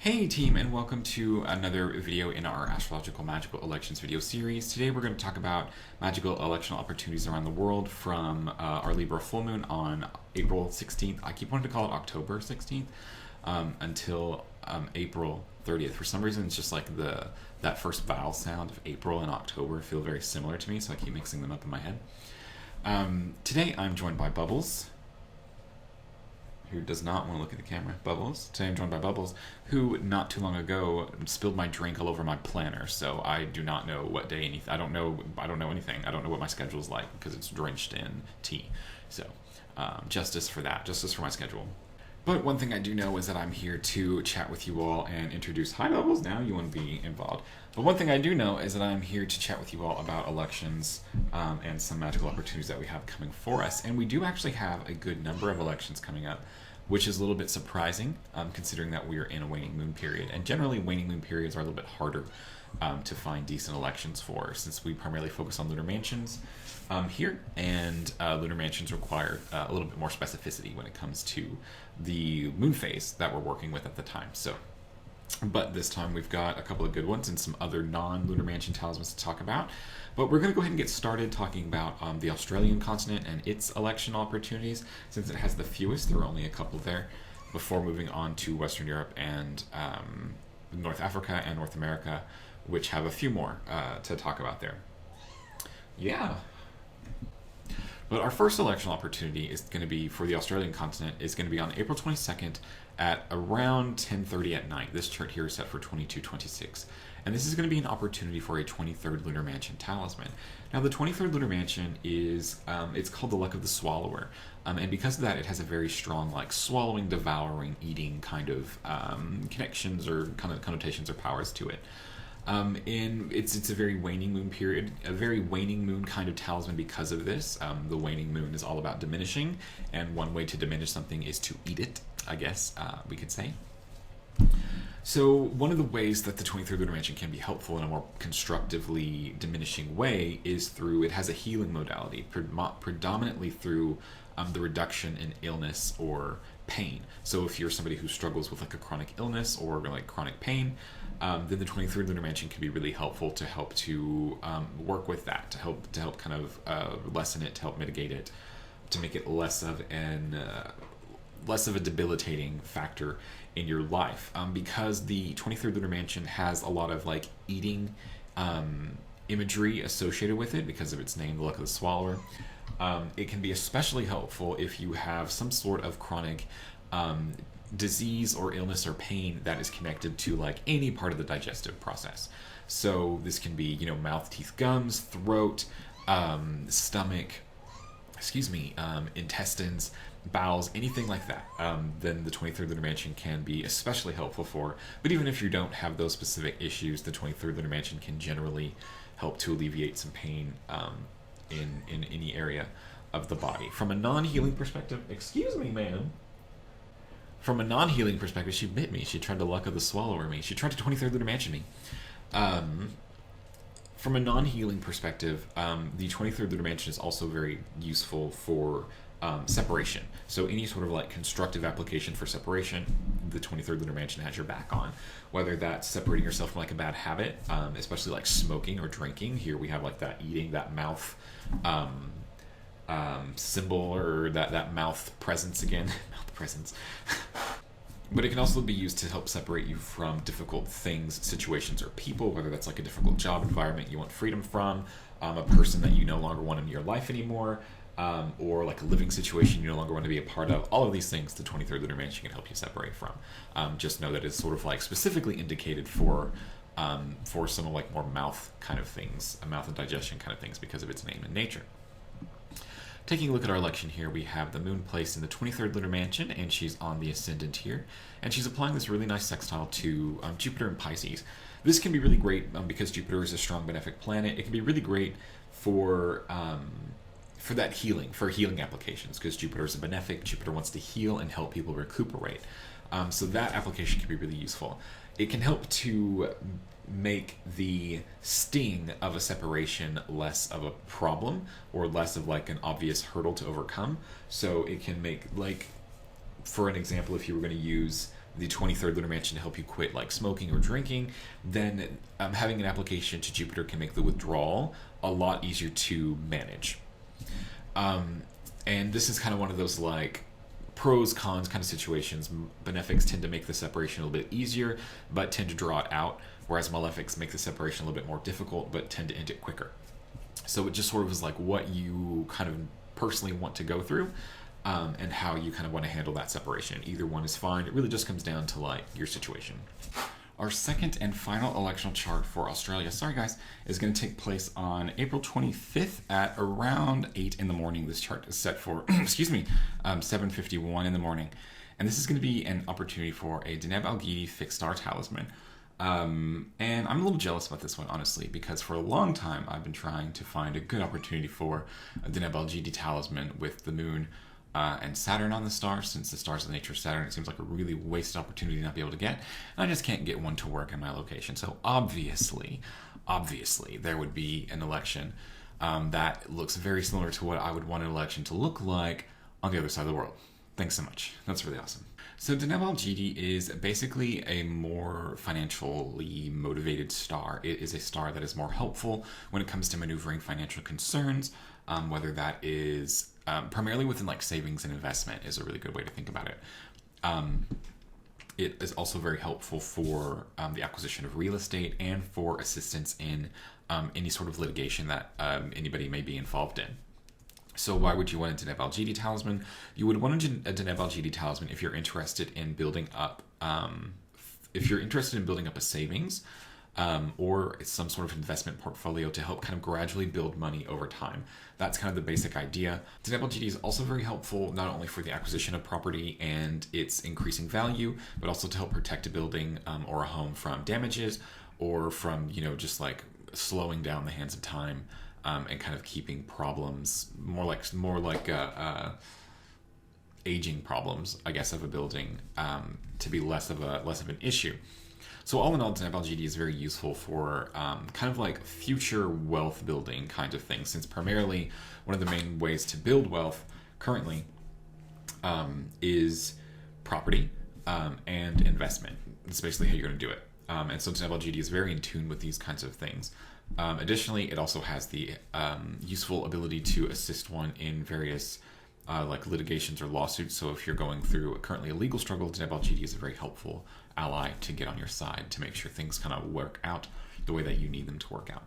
Hey team, and welcome to another video in our Astrological Magical Elections video series. Today we're going to talk about magical electional opportunities around the world from our Libra Full Moon on April 16th. I keep wanting to call it October 16th until April 30th. For some reason, it's just like that first vowel sound of April and October feel very similar to me, so I keep mixing them up in my head. Today I'm joined by Bubbles, who does not want to look at the camera. Bubbles. Today I'm joined by Bubbles, who not too long ago spilled my drink all over my planner. So I do not know what day anything. I don't know anything. I don't know what my schedule is like because it's drenched in tea. So justice for that. Justice for my schedule. But one thing I do know is that I'm here to chat with you all and introduce. Hi Bubbles. Now you want to be involved. But one thing I do know is that I'm here to chat with you all about elections and some magical opportunities that we have coming for us. And we do actually have a good number of elections coming up, which is a little bit surprising considering that we are in a waning moon period. And generally waning moon periods are a little bit harder to find decent elections for, since we primarily focus on lunar mansions here, and lunar mansions require a little bit more specificity when it comes to the moon phase that we're working with at the time. But this time we've got a couple of good ones and some other non-lunar mansion talismans to talk about. But we're going to go ahead and get started talking about the Australian continent and its election opportunities, since it has the fewest. There are only a couple there, before moving on to Western Europe and North Africa and North America, which have a few more to talk about there. Yeah. But our first election opportunity is going to be for the Australian continent is going to be on April 22nd at around 10:30 at night. This chart here is set for 2226. And this is going to be an opportunity for a 23rd Lunar Mansion talisman. Now the 23rd Lunar Mansion is, it's called the Luck of the Swallower. And because of that, it has a very strong like swallowing, devouring, eating kind of connections or kind of connotations or powers to it. It's a very waning moon period, a very waning moon kind of talisman because of this. The waning moon is all about diminishing, and one way to diminish something is to eat it, I guess we could say. So one of the ways that the 23rd Lunar Mansion can be helpful in a more constructively diminishing way is through, it has a healing modality, predominantly through the reduction in illness or pain. So if you're somebody who struggles with like a chronic illness or like chronic pain, then the 23rd Lunar Mansion can be really helpful to help to work with that, to help kind of lessen it, to help mitigate it, to make it less of a debilitating factor in your life, because the 23rd Lunar Mansion has a lot of like eating imagery associated with it because of its name, the Luck of the Swallower. It can be especially helpful if you have some sort of chronic disease or illness or pain that is connected to like any part of the digestive process. So this can be, mouth, teeth, gums, throat, stomach, intestines, bowels, anything like that. Then the 23rd Lunar Mansion can be especially helpful for. But even if you don't have those specific issues, the 23rd Lunar Mansion can generally help to alleviate some pain in any area of the body. From a non-healing perspective, excuse me, ma'am. From a non-healing perspective, she bit me. She tried to Luck of the Swallower me. She tried to 23rd Lunar Mansion me. From a non-healing perspective, the 23rd Lunar Mansion is also very useful for separation. So any sort of like constructive application for separation, the 23rd Lunar Mansion has your back on. Whether that's separating yourself from like a bad habit, especially like smoking or drinking. Here we have like that eating, that mouth symbol, or that mouth presence again. Mouth presence. But it can also be used to help separate you from difficult things, situations, or people, whether that's like a difficult job environment you want freedom from, a person that you no longer want in your life anymore, or like a living situation you no longer want to be a part of. All of these things the 23rd Lunar Mansion can help you separate from. Just know that it's sort of like specifically indicated for some of like more mouth kind of things, mouth and digestion kind of things because of its name and nature. Taking a look at our election here, we have the moon placed in the 23rd Lunar Mansion, and she's on the ascendant here, and she's applying this really nice sextile to Jupiter and Pisces. This can be really great because Jupiter is a strong benefic planet. It can be really great for that healing, for healing applications, because Jupiter is a benefic. Jupiter wants to heal and help people recuperate. So that application can be really useful. It can help to make the sting of a separation less of a problem, or less of like an obvious hurdle to overcome. So it can make, like, for an example, if you were going to use the 23rd lunar mansion to help you quit like smoking or drinking, then having an application to Jupiter can make the withdrawal a lot easier to manage. And this is kind of one of those like pros cons kind of situations. Benefics tend to make the separation a little bit easier but tend to draw it out, whereas malefics make the separation a little bit more difficult but tend to end it quicker. So it just sort of is like what you kind of personally want to go through, and how you kind of want to handle that separation. Either one is fine. It really just comes down to like your situation. Our second and final electional chart for Australia, sorry guys, is going to take place on April 25th at around 8 in the morning. This chart is set for, 7:51 in the morning. And this is going to be an opportunity for a Deneb Al-Gidi fixed star talisman. And I'm a little jealous about this one, honestly, because for a long time I've been trying to find a good opportunity for a Deneb Al-Gidi talisman with the moon and Saturn on the star. Since the star's the nature of Saturn, it seems like a really wasted opportunity to not be able to get. And I just can't get one to work in my location. So obviously, there would be an election that looks very similar to what I would want an election to look like on the other side of the world. Thanks so much. That's really awesome. So Deneb Al-Gidi is basically a more financially motivated star. It is a star that is more helpful when it comes to maneuvering financial concerns, whether that is primarily within like savings and investment is a really good way to think about it. It is also very helpful for the acquisition of real estate and for assistance in any sort of litigation that anybody may be involved in. So why would you want a Deneb Al-Gidi talisman? You would want a Deneb Al-Gidi talisman if you're interested in building up a savings or some sort of investment portfolio to help kind of gradually build money over time. That's kind of the basic idea. Deneb Al-Gidi is also very helpful not only for the acquisition of property and its increasing value, but also to help protect a building or a home from damages or from, just like slowing down the hands of time. And kind of keeping problems more like aging problems, I guess, of a building to be less of an issue. So all in all, Deneb Al-Gidi is very useful for kind of like future wealth building kind of thing, since primarily one of the main ways to build wealth currently is property and investment. That's basically how you're going to do it. And so Deneb Al-Gidi is very in tune with these kinds of things. Additionally, it also has the useful ability to assist one in various like litigations or lawsuits. So if you're going through currently a legal struggle, Deneb Al-Gidi is a very helpful ally to get on your side to make sure things kind of work out the way that you need them to work out.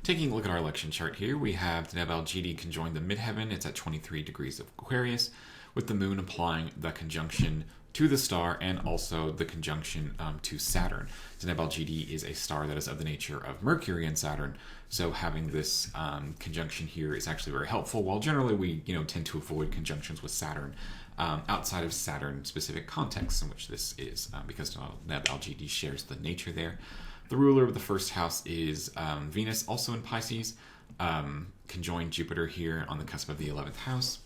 Taking a look at our election chart here, we have Deneb Al-Gidi conjoined the midheaven. It's at 23 degrees of Aquarius, with the moon applying the conjunction to the star and also the conjunction to Saturn. Deneb Al-Gidi is a star that is of the nature of Mercury and Saturn, so having this conjunction here is actually very helpful. While generally we tend to avoid conjunctions with Saturn outside of Saturn-specific contexts, in which this is because Deneb Al-Gidi shares the nature there. The ruler of the first house is Venus, also in Pisces, conjoined Jupiter here on the cusp of the 11th house.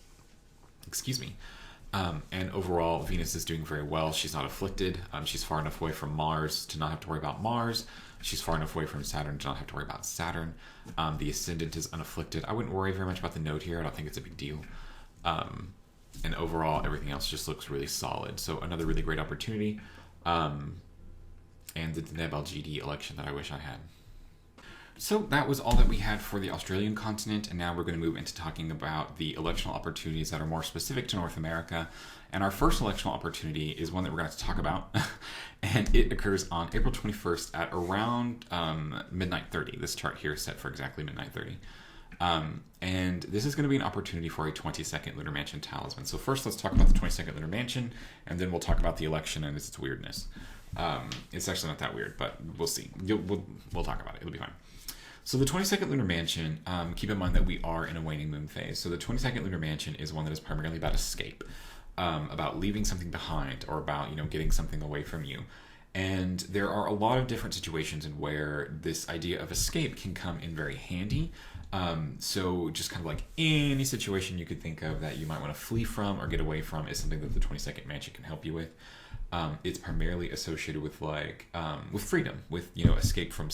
Excuse me. And overall, Venus is doing very well. She's not afflicted. She's far enough away from Mars to not have to worry about Mars. She's far enough away from Saturn to not have to worry about Saturn. The ascendant is unafflicted. I wouldn't worry very much about the node here. I don't think it's a big deal. And overall, everything else just looks really solid. So another really great opportunity. And the Deneb Al-Gidi election that I wish I had. So that was all that we had for the Australian continent, and now we're going to move into talking about the electional opportunities that are more specific to North America. And our first electional opportunity is one that we're going to have to talk about, and it occurs on April 21st at around midnight 30. This chart here is set for exactly midnight 30. And this is going to be an opportunity for a 22nd Lunar Mansion talisman. So first let's talk about the 22nd Lunar Mansion, and then we'll talk about the election and its weirdness. It's actually not that weird, but we'll see. We'll talk about it. It'll be fine. So the 22nd Lunar Mansion, keep in mind that we are in a waning moon phase. So the 22nd Lunar Mansion is one that is primarily about escape, about leaving something behind, or about, getting something away from you. And there are a lot of different situations in where this idea of escape can come in very handy. So just kind of like any situation you could think of that you might want to flee from or get away from is something that the 22nd Mansion can help you with. It's primarily associated with with freedom, with escape from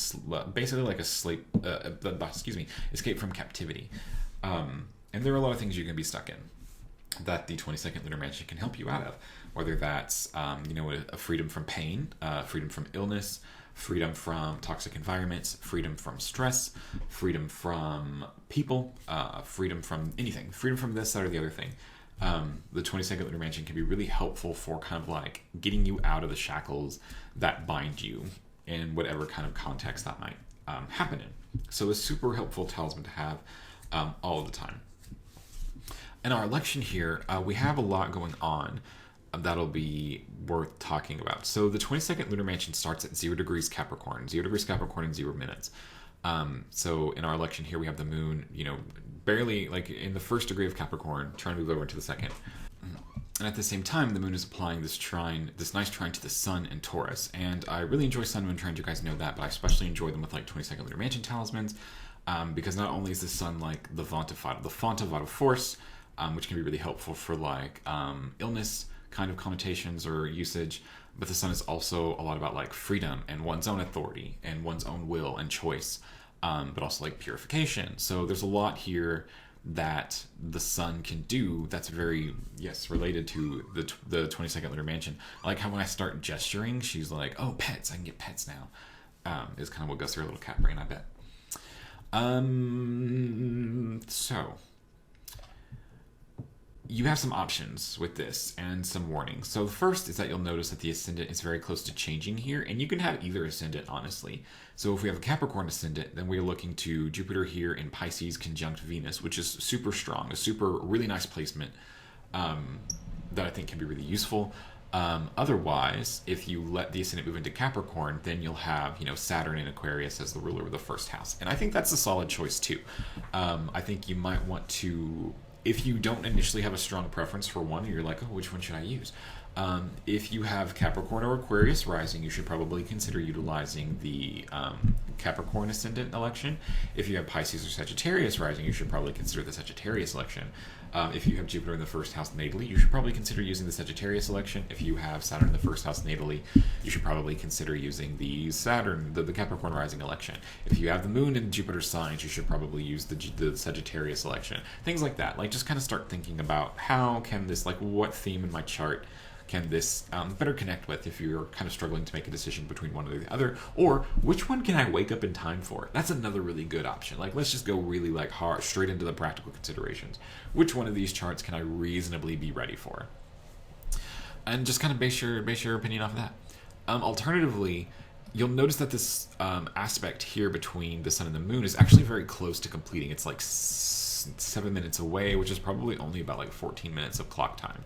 basically like escape from captivity. And there are a lot of things you're going to be stuck in that the 22nd Lunar Mansion can help you out of. whether that's a freedom from pain, freedom from illness, freedom from toxic environments, freedom from stress, freedom from people, freedom from anything, freedom from this, that, or the other thing. The 22nd Lunar Mansion can be really helpful for kind of like getting you out of the shackles that bind you in whatever kind of context that might happen in. So a super helpful talisman to have all the time. In our election here, we have a lot going on that'll be worth talking about. So the 22nd Lunar Mansion starts at 0 degrees Capricorn, 0 degrees Capricorn in 0 minutes. So in our election here, we have the moon, barely like in the first degree of Capricorn, trying to move over into the second. And at the same time, the moon is applying this nice trine to the sun and Taurus. And I really enjoy sun moon trines, you guys know that, but I especially enjoy them with like 22nd Lunar Mansion talismans, because not only is the sun like the font of vital force, which can be really helpful for like illness kind of connotations or usage, but the sun is also a lot about like freedom and one's own authority and one's own will and choice, but also like purification. So there's a lot here that the sun can do that's very, related to the 22nd Lunar Mansion. I like how when I start gesturing, she's like, oh, pets, I can get pets now, is kind of what goes through her little cat brain, I bet. So you have some options with this and some warnings. So the first is that you'll notice that the ascendant is very close to changing here, and you can have either ascendant, honestly. So if we have a Capricorn ascendant, then we're looking to Jupiter here in Pisces conjunct Venus, which is super strong, a really nice placement that I think can be really useful. Otherwise, if you let the ascendant move into Capricorn, then you'll have, Saturn in Aquarius as the ruler of the first house. And I think that's a solid choice too. I think you might want to, if you don't initially have a strong preference for one, and you're like, oh, which one should I use? If you have Capricorn or Aquarius rising, you should probably consider utilizing the Capricorn ascendant election. If you have Pisces or Sagittarius rising, you should probably consider the Sagittarius election. If you have Jupiter in the first house natally, you should probably consider using the Sagittarius election. If you have Saturn in the first house natally, you should probably consider using the Capricorn rising election. If you have the moon in Jupiter signs, you should probably use the Sagittarius election. Things like that. Like, just kind of start thinking about how can this, like, what theme in my chart can this better connect with if you're kind of struggling to make a decision between one or the other, or which one can I wake up in time for? That's another really good option. Like, let's just go really like hard straight into the practical considerations. Which one of these charts can I reasonably be ready for? And just kind of base your opinion off of that. Alternatively, you'll notice that this aspect here between the sun and the moon is actually very close to completing. It's like 7 minutes away, which is probably only about like 14 minutes of clock time.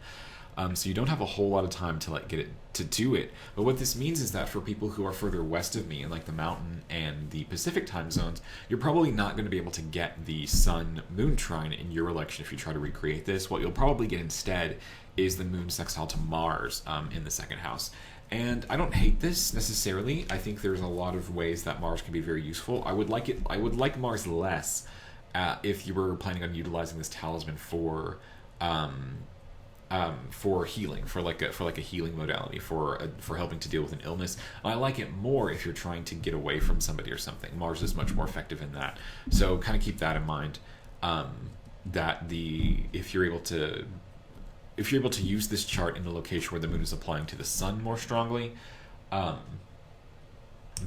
So you don't have a whole lot of time to like get it to do it. But what this means is that for people who are further west of me in like the mountain and the Pacific time zones, you're probably not going to be able to get the sun moon trine in your election if you try to recreate this. What you'll probably get instead is the moon sextile to Mars in the second house. And I don't hate this necessarily. I think there's a lot of ways that Mars can be very useful. I would like Mars less if you were planning on utilizing this talisman for healing, for a healing modality, for helping to deal with an illness. I like it more if you're trying to get away from somebody or something. Mars is much more effective in that. So kind of keep that in mind. That if you're able to use this chart in a location where the moon is applying to the sun more strongly,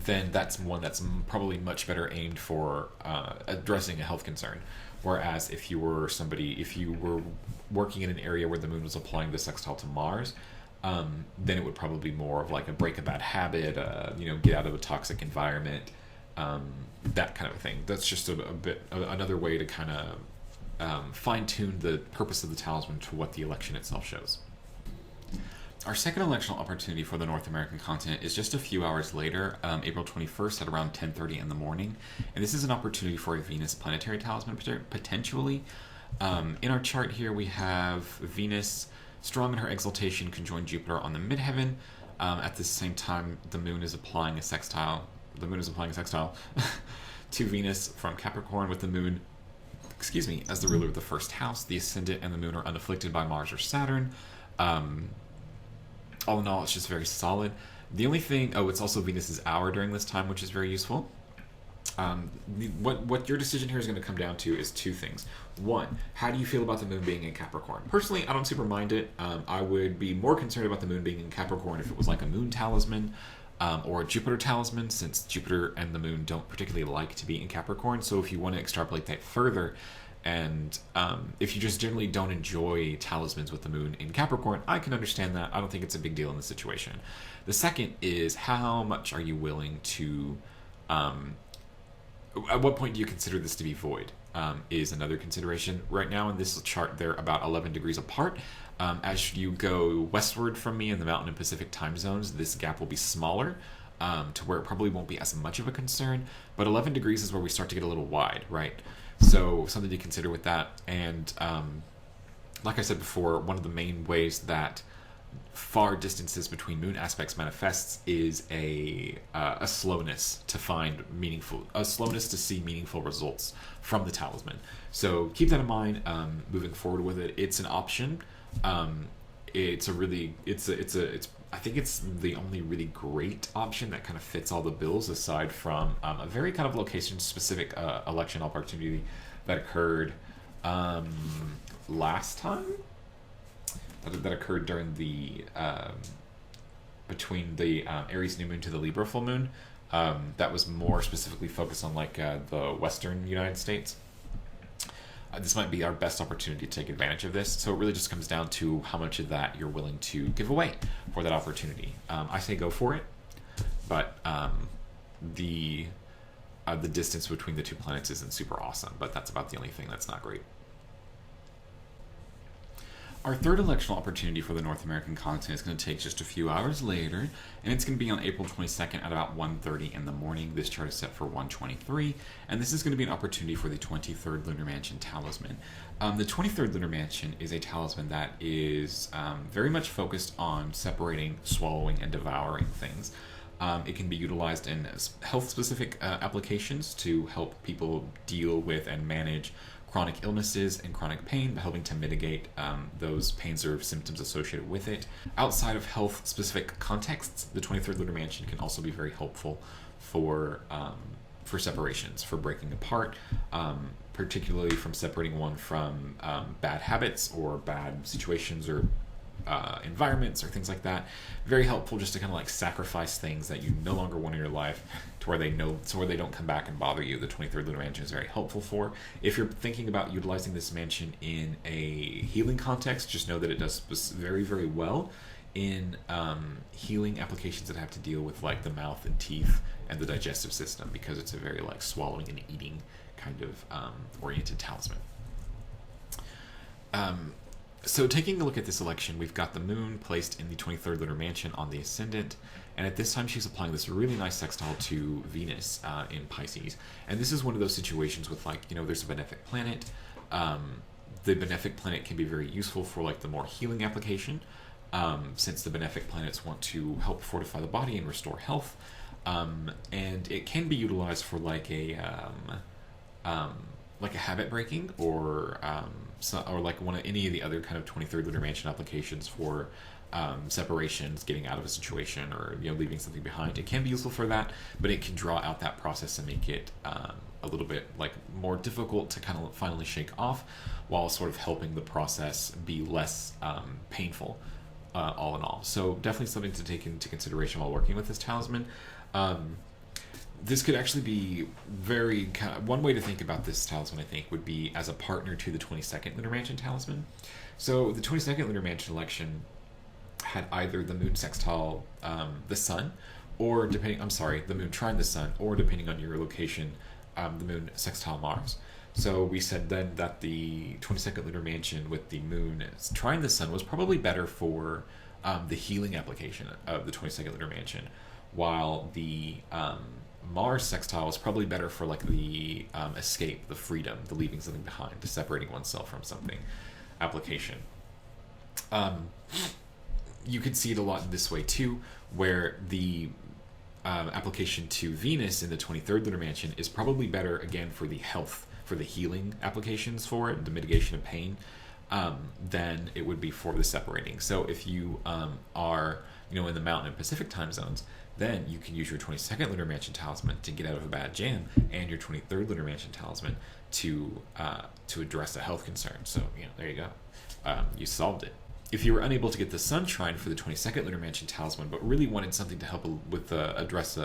then that's one that's probably much better aimed for addressing a health concern. Whereas if you were working in an area where the moon was applying the sextile to Mars, then it would probably be more of like a break a bad habit, get out of a toxic environment, that kind of thing. That's just another way to kind of fine-tune the purpose of the talisman to what the election itself shows. Our second electional opportunity for the North American continent is just a few hours later, April 21st at around 10:30 in the morning. And this is an opportunity for a Venus planetary talisman, potentially. In our chart here, we have Venus strong in her exaltation conjoined Jupiter on the midheaven. At the same time, the moon is applying a sextile to Venus from Capricorn, with the moon, as the ruler of the first house. The ascendant and the moon are unafflicted by Mars or Saturn. All in all, it's just very solid. The only thing, it's also Venus's hour during this time, which is very useful. What your decision here is going to come down to is two things. One, how do you feel about the moon being in Capricorn? Personally, I don't super mind it. I would be more concerned about the moon being in Capricorn if it was like a moon talisman or a Jupiter talisman, since Jupiter and the moon don't particularly like to be in Capricorn. So if you want to extrapolate that further, and if you just generally don't enjoy talismans with the moon in Capricorn, I can understand that. I don't think it's a big deal in this situation. The second is, how much are you willing to... at what point do you consider this to be void? Is another consideration. Right now in this chart, they're about 11 degrees apart. As you go westward from me in the Mountain and Pacific time zones, this gap will be smaller, to where it probably won't be as much of a concern. But 11 degrees is where we start to get a little wide, right? So something to consider with that. And like I said before, one of the main ways that far distances between moon aspects manifests is a slowness to see meaningful results from the talisman. So keep that in mind moving forward with it. It's an option. I think it's the only really great option that kind of fits all the bills, aside from a very kind of location specific election opportunity that occurred last time. That occurred during the between the Aries New Moon to the Libra Full Moon. That was more specifically focused on like the Western United States. This might be our best opportunity to take advantage of this. So it really just comes down to how much of that you're willing to give away for that opportunity. I say go for it, but the distance between the two planets isn't super awesome. But that's about the only thing that's not great. Our third electional opportunity for the North American continent is going to take just a few hours later, and it's going to be on April 22nd at about 1:30 in the morning. This chart is set for 1:23, and this is going to be an opportunity for the 23rd Lunar Mansion talisman. The 23rd Lunar Mansion is a talisman that is very much focused on separating, swallowing, and devouring things. It can be utilized in health-specific applications to help people deal with and manage chronic illnesses and chronic pain, helping to mitigate those pains or symptoms associated with it. Outside of health-specific contexts, the 23rd Lunar Mansion can also be very helpful for separations, for breaking apart, particularly from separating one from bad habits or bad situations or environments or things like that. Very helpful just to kind of like sacrifice things that you no longer want in your life to where they don't come back and bother you. The 23rd Lunar Mansion is very helpful for. If you're thinking about utilizing this mansion in a healing context, just know that it does very, very well in healing applications that have to deal with like the mouth and teeth and the digestive system, because it's a very like swallowing and eating kind of oriented talisman. So taking a look at this election, we've got the moon placed in the 23rd Lunar Mansion on the ascendant, and at this time she's applying this really nice sextile to Venus in Pisces. And this is one of those situations with like, there's a benefic planet. The benefic planet can be very useful for like the more healing application, since the benefic planets want to help fortify the body and restore health. And it can be utilized for like a habit breaking or like any of the other kind of 23rd Lunar Mansion applications for separations, getting out of a situation, or leaving something behind. It can be useful for that, but it can draw out that process and make it a little bit like more difficult to kind of finally shake off, while sort of helping the process be less painful, all in all. So definitely something to take into consideration while working with this talisman. This could actually be one way to think about this talisman, I think, would be as a partner to the 22nd Lunar Mansion talisman. So the 22nd Lunar Mansion election had either the moon sextile the sun, or the moon trine the sun, or depending on your location, the moon sextile Mars. So we said then that the 22nd Lunar Mansion with the moon trine the sun was probably better for the healing application of the 22nd Lunar Mansion, while the Mars sextile is probably better for like the escape, the freedom, the leaving something behind, the separating oneself from something application. You could see it a lot this way too, where the application to Venus in the 23rd Lunar Mansion is probably better again for the health, for the healing applications for it, the mitigation of pain, than it would be for the separating. So if you are in the Mountain and Pacific time zones, then you can use your 22nd Lunar Mansion talisman to get out of a bad jam, and your 23rd Lunar Mansion talisman to address a health concern. So, there you go. You solved it. If you were unable to get the Sun Trine for the 22nd Lunar Mansion talisman, but really wanted something to help with address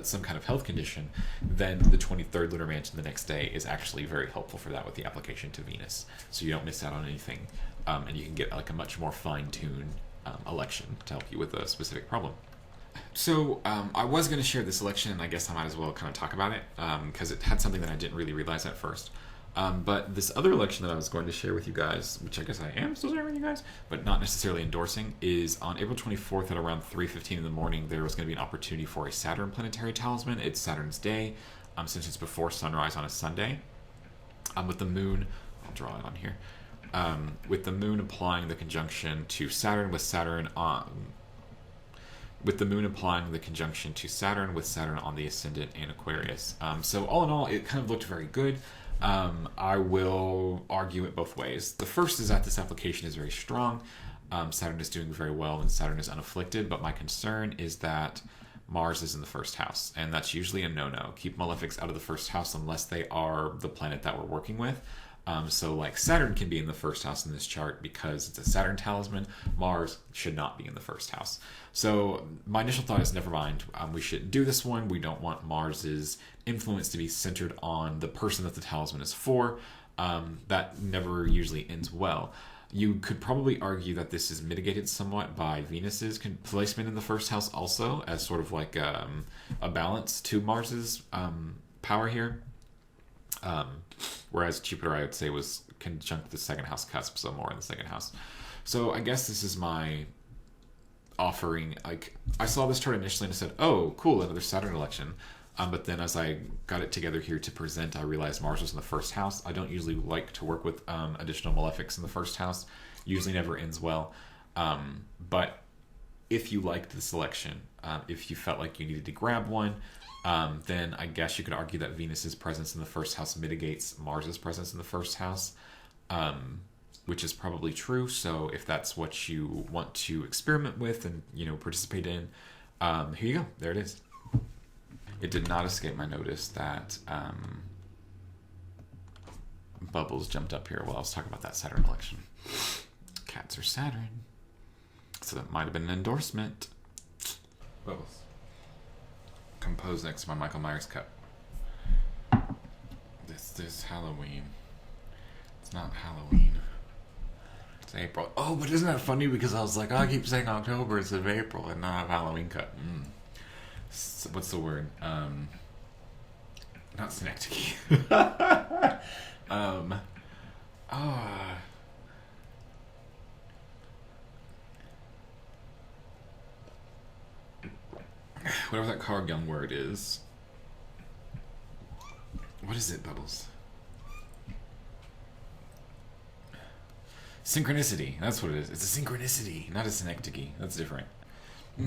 some kind of health condition, then the 23rd Lunar Mansion the next day is actually very helpful for that with the application to Venus. So you don't miss out on anything, and you can get like a much more fine-tuned election to help you with a specific problem. So I was going to share this election, and I guess I might as well kind of talk about it, because it had something that I didn't really realize at first. But this other election that I was going to share with you guys, which I guess I am still sharing with you guys, but not necessarily endorsing, is on April 24th at around 3:15 in the morning, there was going to be an opportunity for a Saturn planetary talisman. It's Saturn's day, since it's before sunrise on a Sunday. With the moon, I'll draw it on here, with the moon applying the conjunction to Saturn with Saturn on... with the moon applying the conjunction to Saturn with Saturn on the ascendant in Aquarius. So all in all, it kind of looked very good. I will argue it both ways. The first is that this application is very strong. Saturn is doing very well and Saturn is unafflicted, but my concern is that Mars is in the first house, and that's usually a no-no. Keep malefics out of the first house unless they are the planet that we're working with. So like Saturn can be in the first house in this chart because it's a Saturn talisman. Mars should not be in the first house. So my initial thought is never mind. We shouldn't do this one. We don't want Mars's influence to be centered on the person that the talisman is for. That never usually ends well. You could probably argue that this is mitigated somewhat by Venus's placement in the first house also, as sort of like a balance to Mars's power here. Whereas Jupiter, I would say, was conjunct the second house cusp, so more in the second house. So I guess this is my offering. Like, I saw this chart initially and I said, oh, cool, another Saturn election. But then as I got it together here to present, I realized Mars was in the first house. I don't usually like to work with additional malefics in the first house. Usually never ends well. But if you liked the selection, if you felt like you needed to grab one, then I guess you could argue that Venus's presence in the first house mitigates Mars's presence in the first house, which is probably true. So if that's what you want to experiment with and, participate in, here you go. There it is. It did not escape my notice that Bubbles jumped up here while I was talking about that Saturn election. Cats are Saturn. So that might have been an endorsement. Bubbles. Composed next to my Michael Myers cup. This is Halloween. It's not Halloween. It's April. Oh, but isn't that funny? Because I was like, I keep saying October instead of April and not have Halloween cut. So, what's the word? Not synecdoche. Whatever that Carl Jung word is. What is it, Bubbles? Synchronicity. That's what it is. It's a synchronicity, not a synecdoche. That's different.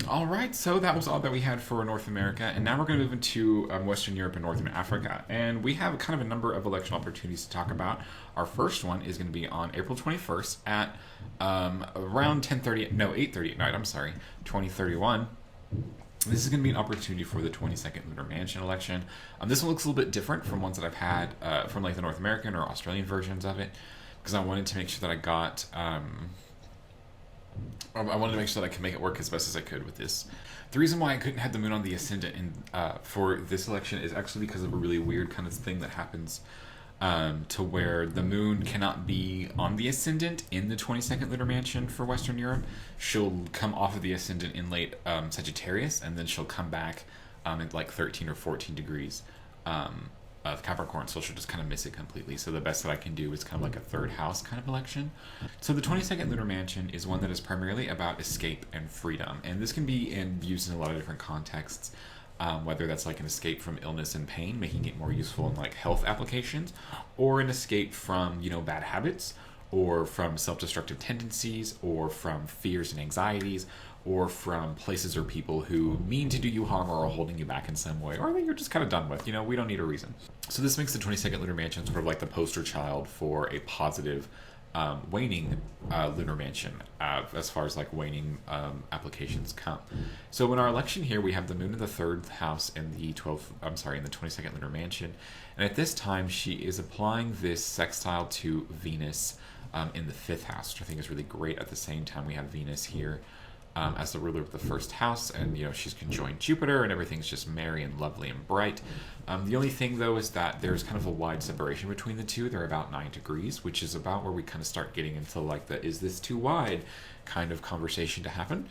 All right, so that was all that we had for North America, and now we're going to move into Western Europe and Northern Africa, and we have kind of a number of election opportunities to talk about. Our first one is going to be on April 21st at around 8:30 at night, 2031. This is going to be an opportunity for the 22nd Lunar Mansion election. This one looks a little bit different from ones that I've had from like the North American or Australian versions of it, because I wanted to make sure that I got... I wanted to make sure that I could make it work as best as I could with this. The reason why I couldn't have the moon on the ascendant for this election is actually because of a really weird kind of thing that happens to where the moon cannot be on the ascendant in the 22nd Lunar Mansion for Western Europe. She'll come off of the ascendant in late Sagittarius, and then she'll come back at like 13 or 14 degrees of Capricorn, so she'll just kind of miss it completely. So the best that I can do is kind of like a third house kind of election. So the 22nd Lunar Mansion is one that is primarily about escape and freedom, and this can be used in a lot of different contexts, whether that's like an escape from illness and pain, making it more useful in like health applications, or an escape from bad habits, or from self-destructive tendencies, or from fears and anxieties, or from places or people who mean to do you harm or are holding you back in some way, or that you're just kind of done with. We don't need a reason. So this makes the 22nd Lunar Mansion sort of like the poster child for a positive waning Lunar Mansion as far as like waning applications come. So in our election here, we have the moon in the 3rd house in the 22nd Lunar Mansion. And at this time, she is applying this sextile to Venus in the 5th house, which I think is really great. At the same time, we have Venus here as the ruler of the 1st house, and she's conjoined Jupiter, and everything's just merry and lovely and bright. The only thing though is that there's kind of a wide separation between the two. They're about 9 degrees, which is about where we kind of start getting into like the "is this too wide" kind of conversation to happen.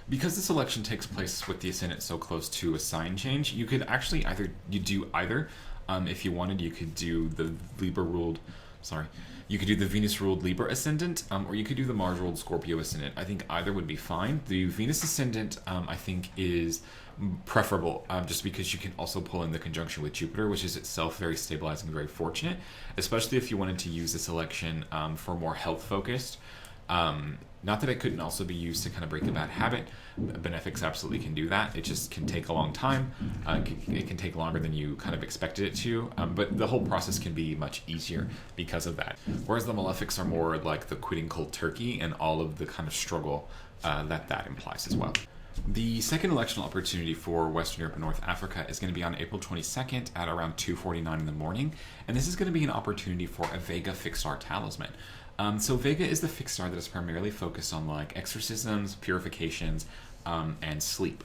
Because this election takes place with the ascendant so close to a sign change, you could actually do either. If you wanted, you could do the you could do the Venus-ruled Libra ascendant, or you could do the Mars-ruled Scorpio ascendant. I think either would be fine. The Venus ascendant, I think, is preferable, just because you can also pull in the conjunction with Jupiter, which is itself very stabilizing and very fortunate, especially if you wanted to use this election for more health-focused. Not that it couldn't also be used to kind of break a bad habit. Benefics absolutely can do that. It just can take a long time. It can take longer than you kind of expected it to, but the whole process can be much easier because of that. Whereas the malefics are more like the quitting cold turkey and all of the kind of struggle that implies as well. The second electional opportunity for Western Europe and North Africa is going to be on April 22nd at around 2:49 in the morning, and this is going to be an opportunity for a Vega fixed star talisman. So Vega is the fixed star that is primarily focused on like exorcisms, purifications, and sleep.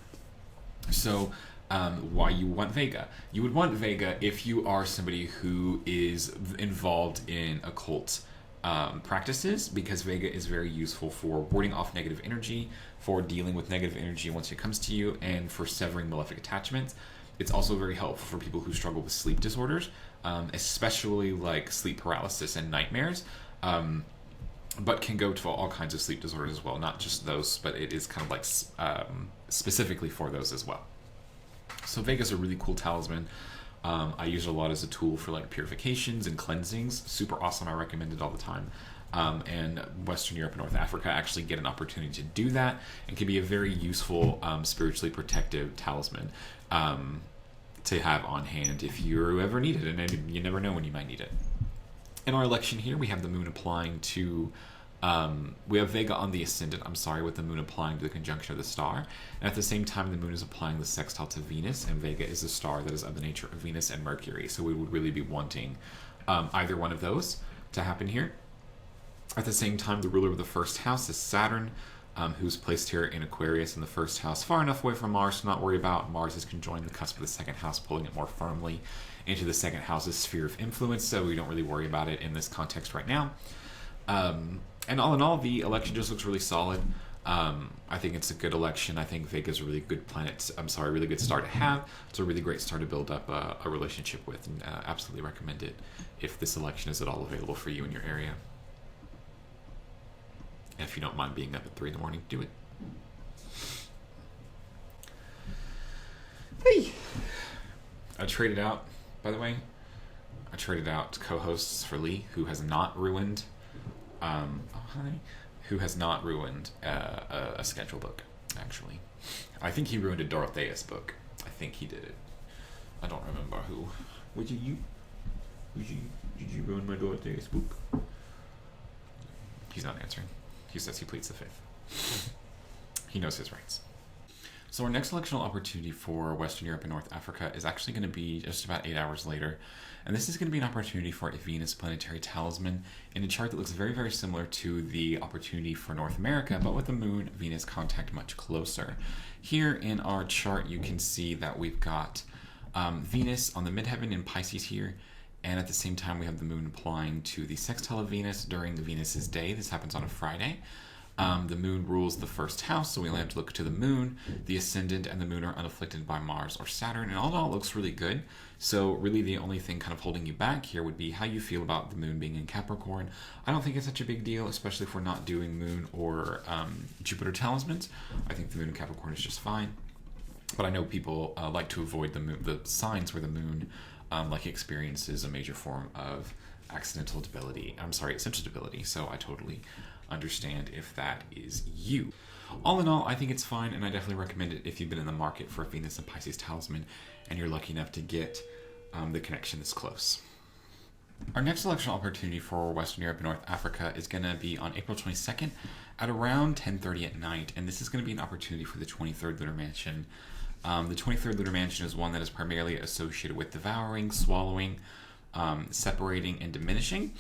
So why you want Vega? You would want Vega if you are somebody who is involved in occult practices, because Vega is very useful for warding off negative energy, for dealing with negative energy once it comes to you, and for severing malefic attachments. It's also very helpful for people who struggle with sleep disorders, especially like sleep paralysis and nightmares. But can go to all kinds of sleep disorders as well, not just those, but it is kind of like specifically for those as well. So Vega's a really cool talisman. I use it a lot as a tool for like purifications and cleansings. Super awesome. I recommend it all the time. And Western Europe and North Africa actually get an opportunity to do that, and can be a very useful spiritually protective talisman to have on hand if you ever need it, and you never know when you might need it. In our election here, we have the moon applying to, we have Vega on the ascendant, with the moon applying to the conjunction of the star. And at the same time, the moon is applying the sextile to Venus, and Vega is a star that is of the nature of Venus and Mercury. So we would really be wanting either one of those to happen here. At the same time, the ruler of the 1st house is Saturn, who's placed here in Aquarius in the 1st house, far enough away from Mars to not worry about. Mars is conjoined the cusp of the 2nd house, pulling it more firmly into the 2nd house's sphere of influence, so we don't really worry about it in this context right now. And all in all, the election just looks really solid. I think it's a good election. I think Vega is a really good really good star to have. It's a really great star to build up a relationship with, and absolutely recommend it if this election is at all available for you in your area. And if you don't mind being up at 3 in the morning, do it. Hey! I traded out, by the way. I traded out co-hosts for Lee, who has not ruined a schedule book, actually. I think he ruined a Dorotheus book. I think he did it. I don't remember who. Did you ruin my Dorotheus book? He's not answering. He says he pleads the 5th. He knows his rights. So our next electional opportunity for Western Europe and North Africa is actually going to be just about 8 hours later. And this is going to be an opportunity for a Venus planetary talisman in a chart that looks very, very similar to the opportunity for North America, but with the Moon-Venus contact much closer. Here in our chart, you can see that we've got Venus on the midheaven in Pisces here, and at the same time we have the Moon applying to the sextile of Venus during the Venus's day. This happens on a Friday. The Moon rules the 1st house, so we only have to look to the Moon. The Ascendant and the Moon are unafflicted by Mars or Saturn, and all in all it looks really good. So really the only thing kind of holding you back here would be how you feel about the Moon being in Capricorn. I don't think it's such a big deal, especially if we're not doing Moon or Jupiter talismans. I think the Moon in Capricorn is just fine. But I know people like to avoid the signs where the Moon experiences a major form of essential debility, so I totally understand if that is you. All in all, I think it's fine, and I definitely recommend it if you've been in the market for a Venus and Pisces talisman and you're lucky enough to get the connection this close. Our next electional opportunity for Western Europe and North Africa is going to be on April 22nd at around 10:30 at night, and this is going to be an opportunity for the 23rd Lunar Mansion. The 23rd Lunar Mansion is one that is primarily associated with devouring, swallowing, separating, and diminishing.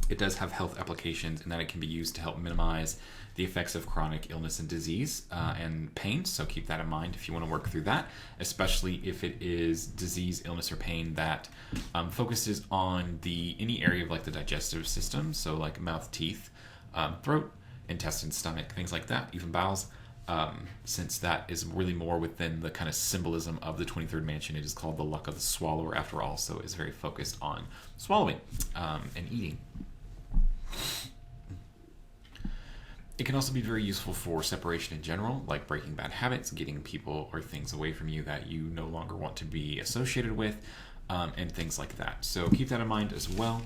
It does have health applications in that it can be used to help minimize the effects of chronic illness and disease and pain. So keep that in mind if you want to work through that, especially if it is disease, illness, or pain that focuses on any area of like the digestive system. So like mouth, teeth, throat, intestines, stomach, things like that, even bowels. Since that is really more within the kind of symbolism of the 23rd mansion, it is called the luck of the swallower after all, so it's very focused on swallowing and eating. It can also be very useful for separation in general, like breaking bad habits, getting people or things away from you that you no longer want to be associated with, and things like that. So keep that in mind as well.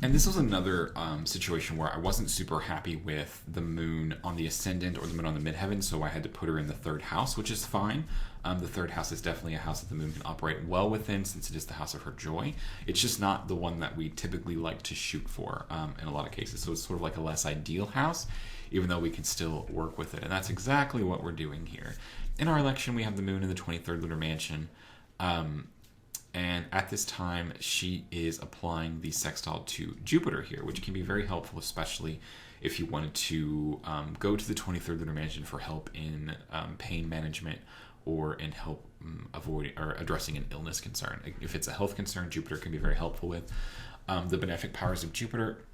And this was another situation where I wasn't super happy with the moon on the ascendant or the moon on the midheaven, so I had to put her in the third house, which is fine. The third house is definitely a house that the moon can operate well within, since it is the house of her joy. It's just not the one that we typically like to shoot for in a lot of cases. So it's sort of like a less ideal house, even though we can still work with it. And that's exactly what we're doing here. In our election, we have the moon in the 23rd Lunar Mansion. And at this time, she is applying the sextile to Jupiter here, which can be very helpful, especially if you wanted to go to the 23rd Lunar Mansion for help in pain management or in help avoiding or addressing an illness concern. If it's a health concern, Jupiter can be very helpful with. The benefic powers of Jupiter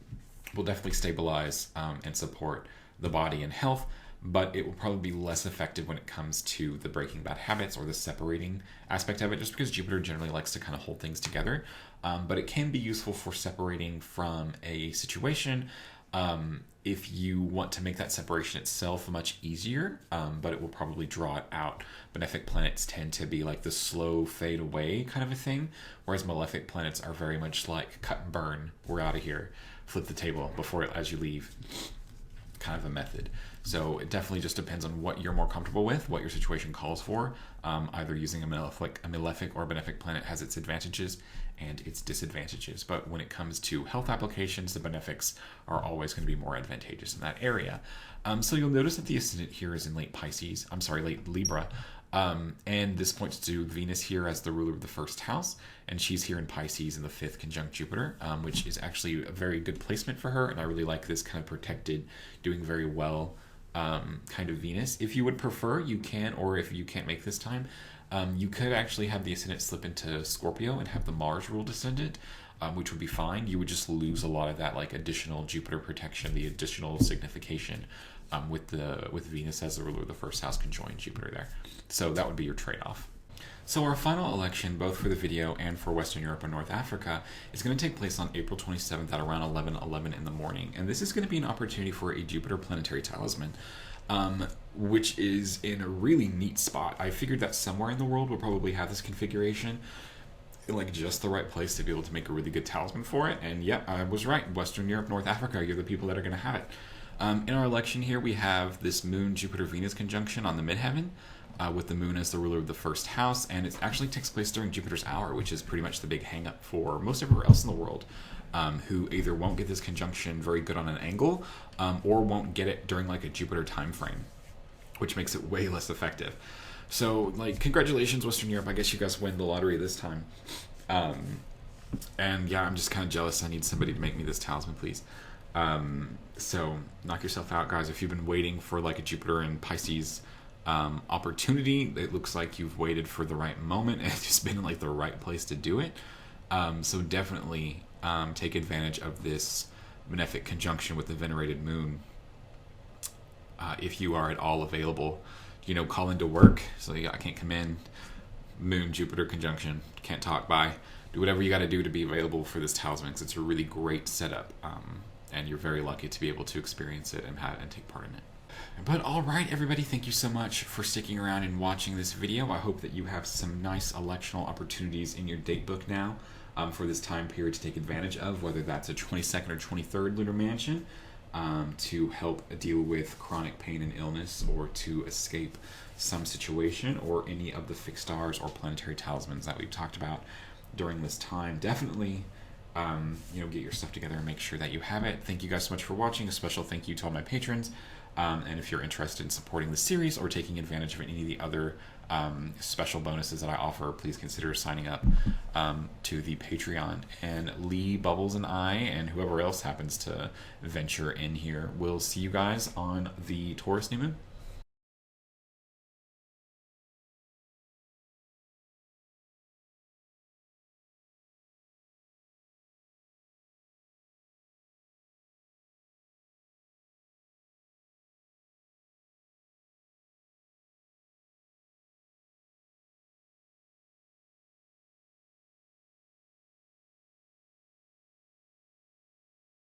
will definitely stabilize and support the body and health, but it will probably be less effective when it comes to the breaking bad habits or the separating aspect of it, just because Jupiter generally likes to kind of hold things together. But it can be useful for separating from a situation if you want to make that separation itself much easier, but it will probably draw it out. Benefic planets tend to be like the slow fade away kind of a thing, whereas malefic planets are very much like cut and burn, we're out of here, flip the table as you leave kind of a method. So it definitely just depends on what you're more comfortable with, what your situation calls for. Either using a malefic or a benefic planet has its advantages and its disadvantages. But when it comes to health applications, the benefics are always going to be more advantageous in that area. So you'll notice that the ascendant here is in late Libra. And this points to Venus here as the ruler of the first house, and she's here in Pisces in the 5th conjunct Jupiter, which is actually a very good placement for her, and I really like this kind of protected, doing very well kind of Venus. If you would prefer, you can, or if you can't make this time, you could actually have the ascendant slip into Scorpio and have the Mars ruled ascendant, which would be fine. You would just lose a lot of that like additional Jupiter protection, the additional signification with Venus as the ruler of the first house conjoined Jupiter there. So that would be your trade-off. So our final election, both for the video and for Western Europe and North Africa, is going to take place on April 27th at around 11:11 in the morning. And this is going to be an opportunity for a Jupiter planetary talisman, which is in a really neat spot. I figured that somewhere in the world we'll probably have this configuration in like just the right place to be able to make a really good talisman for it. And yeah, I was right. Western Europe, North Africa, you're the people that are going to have it. In our election here, we have this Moon, Jupiter, Venus conjunction on the midheaven, with the Moon as the ruler of the first house, and it actually takes place during Jupiter's hour, which is pretty much the big hang-up for most everywhere else in the world, who either won't get this conjunction very good on an angle, or won't get it during like a Jupiter time frame, which makes it way less effective. So, like, congratulations, Western Europe. I guess you guys win the lottery this time. And yeah, I'm just kind of jealous. I need somebody to make me this talisman, please. So knock yourself out, guys. If you've been waiting for like a Jupiter and Pisces opportunity, it looks like you've waited for the right moment and it's just been in like the right place to do it. So definitely take advantage of this benefic conjunction with the venerated moon if you are at all available. Call into work. So I can't come in. Moon, Jupiter conjunction. Can't talk. Bye. Do whatever you got to do to be available for this talisman, because it's a really great setup. And you're very lucky to be able to experience it and take part in it. But all right, everybody, thank you so much for sticking around and watching this video. I hope that you have some nice electional opportunities in your date book now for this time period to take advantage of, whether that's a 22nd or 23rd Lunar Mansion to help deal with chronic pain and illness, or to escape some situation, or any of the fixed stars or planetary talismans that we've talked about during this time. Definitely get your stuff together and make sure that you have it. Thank you guys so much for watching. A special thank you to all my patrons. And if you're interested in supporting the series or taking advantage of any of the other special bonuses that I offer, please consider signing up to the Patreon. And Lee, Bubbles, and I, and whoever else happens to venture in here, will see you guys on the Taurus New Moon.